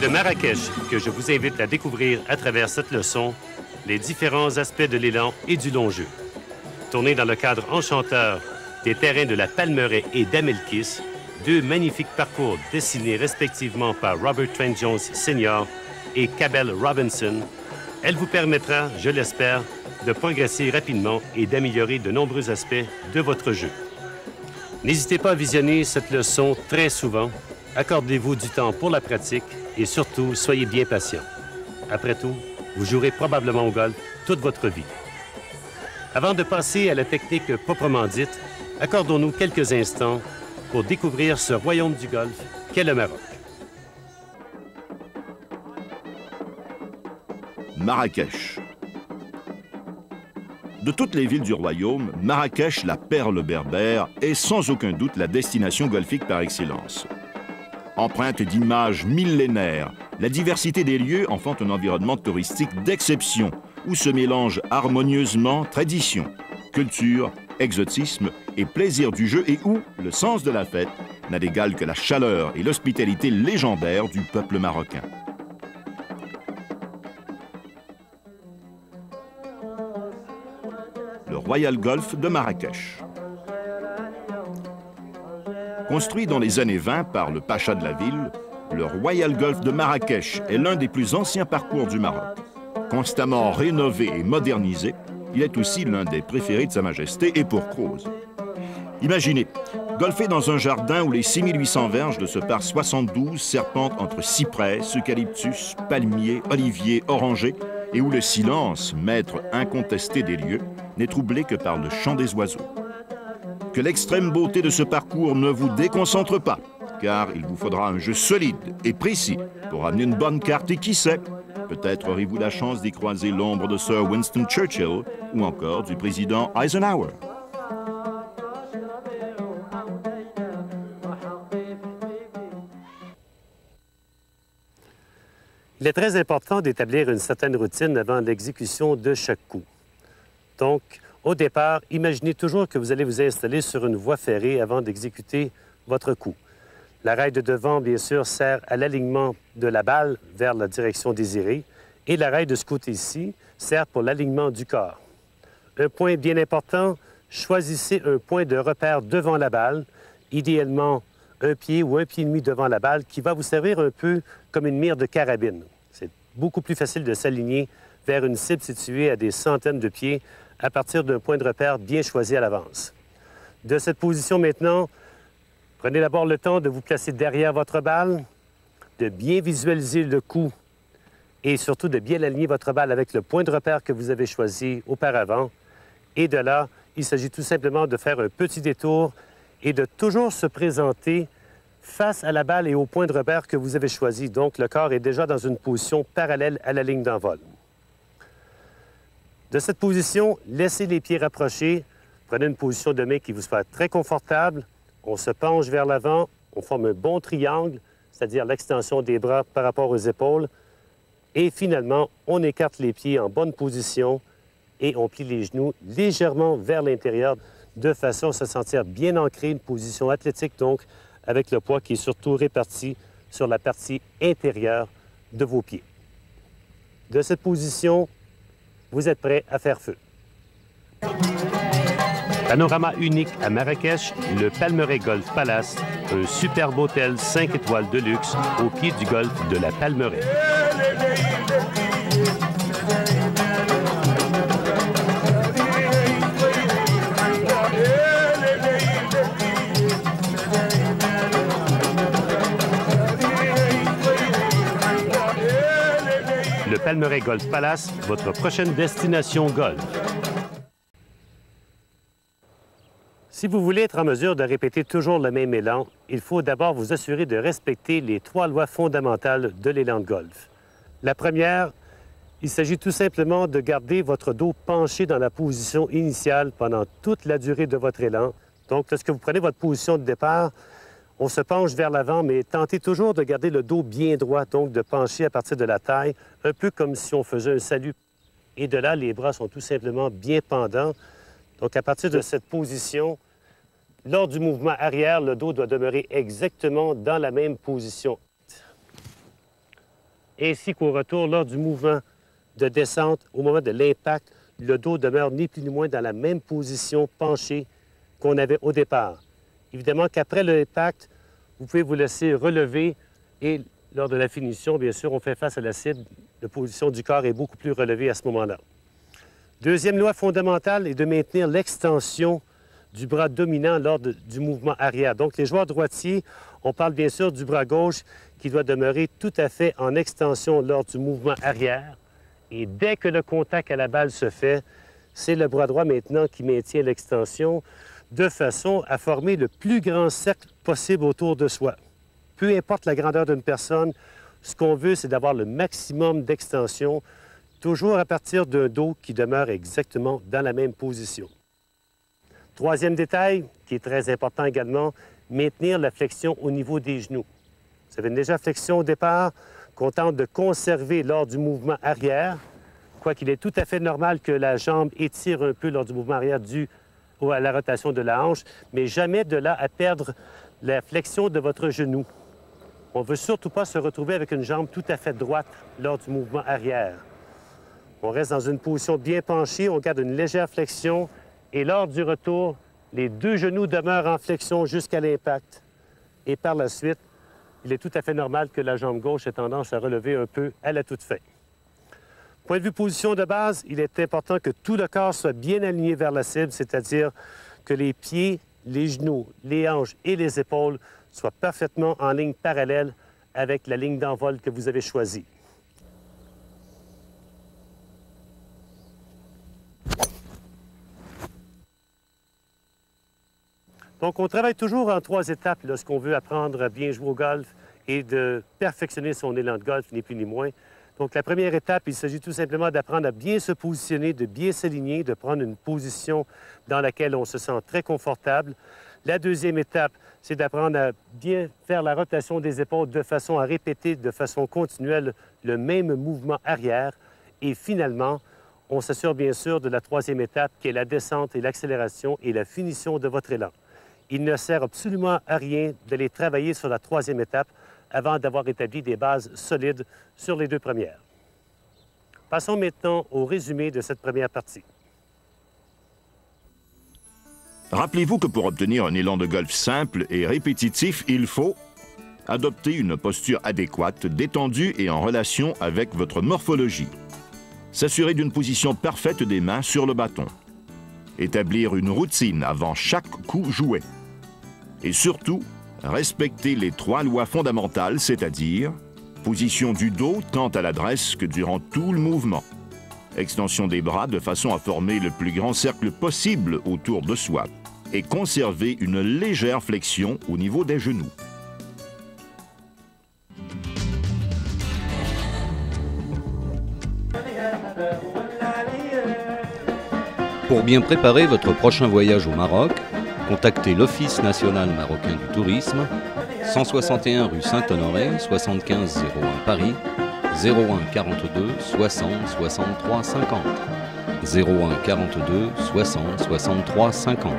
de Marrakech que je vous invite à découvrir à travers cette leçon les différents aspects de l'élan et du long jeu. Tourné dans le cadre enchanteur des terrains de la Palmeraie et d'Amelkis, deux magnifiques parcours dessinés respectivement par Robert Trent Jones Sr. et Cabell Robinson, elle vous permettra, je l'espère, de progresser rapidement et d'améliorer de nombreux aspects de votre jeu. N'hésitez pas à visionner cette leçon très souvent, accordez-vous du temps pour la pratique et surtout, soyez bien patient. Après tout, vous jouerez probablement au golf toute votre vie. Avant de passer à la technique proprement dite, accordons-nous quelques instants pour découvrir ce royaume du golf qu'est le Maroc. Marrakech. De toutes les villes du royaume, Marrakech, la perle berbère, est sans aucun doute la destination golfique par excellence. Empreinte d'images millénaires, la diversité des lieux enfante un environnement touristique d'exception, où se mélangent harmonieusement tradition, culture, exotisme et plaisir du jeu et où le sens de la fête n'a d'égal que la chaleur et l'hospitalité légendaire du peuple marocain. Le Royal Golf de Marrakech. Construit dans les années 20 par le pacha de la ville, le Royal Golf de Marrakech est l'un des plus anciens parcours du Maroc. Constamment rénové et modernisé, il est aussi l'un des préférés de Sa Majesté et pour cause. Imaginez, golfer dans un jardin où les 6800 verges de ce parc 72 serpentent entre cyprès, eucalyptus, palmiers, oliviers, orangers, et où le silence, maître incontesté des lieux, n'est troublé que par le chant des oiseaux. Que l'extrême beauté de ce parcours ne vous déconcentre pas, car il vous faudra un jeu solide et précis pour amener une bonne carte et qui sait, peut-être aurez-vous la chance d'y croiser l'ombre de Sir Winston Churchill ou encore du président Eisenhower. Il est très important d'établir une certaine routine avant l'exécution de chaque coup. Donc, au départ, imaginez toujours que vous allez vous installer sur une voie ferrée avant d'exécuter votre coup. La raille de devant, bien sûr, sert à l'alignement de la balle vers la direction désirée et la raille de ce côté-ci sert pour l'alignement du corps. Un point bien important, choisissez un point de repère devant la balle, idéalement un pied ou un pied et demi devant la balle qui va vous servir un peu comme une mire de carabine. C'est beaucoup plus facile de s'aligner vers une cible située à des centaines de pieds à partir d'un point de repère bien choisi à l'avance. De cette position maintenant, prenez d'abord le temps de vous placer derrière votre balle, de bien visualiser le coup et surtout de bien aligner votre balle avec le point de repère que vous avez choisi auparavant. Et de là, il s'agit tout simplement de faire un petit détour et de toujours se présenter face à la balle et au point de repère que vous avez choisi. Donc, le corps est déjà dans une position parallèle à la ligne d'envol. De cette position, laissez les pieds rapprochés. Prenez une position de main qui vous soit très confortable. On se penche vers l'avant. On forme un bon triangle, c'est-à-dire l'extension des bras par rapport aux épaules. Et finalement, on écarte les pieds en bonne position et on plie les genoux légèrement vers l'intérieur de façon à se sentir bien ancré, une position athlétique donc, avec le poids qui est surtout réparti sur la partie intérieure de vos pieds. De cette position, vous êtes prêt à faire feu. Panorama unique à Marrakech, le Palmeraie Golf Palace, un superbe hôtel 5 étoiles de luxe au pied du golfe de la Palmeraie. Le Palmeraie Golf Palace, votre prochaine destination golf. Si vous voulez être en mesure de répéter toujours le même élan, il faut d'abord vous assurer de respecter les 3 lois fondamentales de l'élan de golf. La première, il s'agit tout simplement de garder votre dos penché dans la position initiale pendant toute la durée de votre élan. Donc, lorsque vous prenez votre position de départ, on se penche vers l'avant, mais tentez toujours de garder le dos bien droit, donc de pencher à partir de la taille, un peu comme si on faisait un salut. Et de là, les bras sont tout simplement bien pendants. Donc, à partir de cette position, lors du mouvement arrière, le dos doit demeurer exactement dans la même position. ainsi qu'au retour lors du mouvement de descente. Au moment de l'impact, le dos demeure ni plus ni moins dans la même position penchée qu'on avait au départ. Évidemment qu'après l'impact, vous pouvez vous laisser relever et lors de la finition, bien sûr, on fait face à la cible. La position du corps est beaucoup plus relevée à ce moment-là. Deuxième loi fondamentale est de maintenir l'extension du bras dominant lors du mouvement arrière. Donc, les joueurs droitiers, on parle bien sûr du bras gauche qui doit demeurer tout à fait en extension lors du mouvement arrière. Et dès que le contact à la balle se fait, c'est le bras droit maintenant qui maintient l'extension de façon à former le plus grand cercle possible autour de soi. Peu importe la grandeur d'une personne, ce qu'on veut, c'est d'avoir le maximum d'extension, toujours à partir d'un dos qui demeure exactement dans la même position. Troisième détail, qui est très important également, maintenir la flexion au niveau des genoux. Vous avez déjà flexion au départ qu'on tente de conserver lors du mouvement arrière, quoiqu'il est tout à fait normal que la jambe étire un peu lors du mouvement arrière dû à la rotation de la hanche, mais jamais de là à perdre la flexion de votre genou. On ne veut surtout pas se retrouver avec une jambe tout à fait droite lors du mouvement arrière. On reste dans une position bien penchée, on garde une légère flexion et lors du retour, les deux genoux demeurent en flexion jusqu'à l'impact. Et par la suite, il est tout à fait normal que la jambe gauche ait tendance à relever un peu à la toute fin. Point de vue position de base, il est important que tout le corps soit bien aligné vers la cible, c'est-à-dire que les pieds, les genoux, les hanches et les épaules soient parfaitement en ligne parallèle avec la ligne d'envol que vous avez choisie. Donc, on travaille toujours en 3 étapes lorsqu'on veut apprendre à bien jouer au golf et de perfectionner son élan de golf, ni plus ni moins. Donc, la première étape, il s'agit tout simplement d'apprendre à bien se positionner, de bien s'aligner, de prendre une position dans laquelle on se sent très confortable. La deuxième étape, c'est d'apprendre à bien faire la rotation des épaules de façon à répéter de façon continuelle le même mouvement arrière. Et finalement, on s'assure bien sûr de la troisième étape qui est la descente et l'accélération et la finition de votre élan. Il ne sert absolument à rien d'aller travailler sur la troisième étape avant d'avoir établi des bases solides sur les 2 premières. Passons maintenant au résumé de cette première partie. Rappelez-vous que pour obtenir un élan de golf simple et répétitif, il faut adopter une posture adéquate, détendue et en relation avec votre morphologie. S'assurer d'une position parfaite des mains sur le bâton. Établir une routine avant chaque coup joué. Et surtout, respecter les 3 lois fondamentales, c'est-à-dire position du dos tant à l'adresse que durant tout le mouvement. Extension des bras de façon à former le plus grand cercle possible autour de soi. Et conserver une légère flexion au niveau des genoux. Pour bien préparer votre prochain voyage au Maroc, contactez l'Office national marocain du tourisme, 161 rue Saint-Honoré, 75 01 Paris, 01 42 60 63 50. 01 42 60 63 50.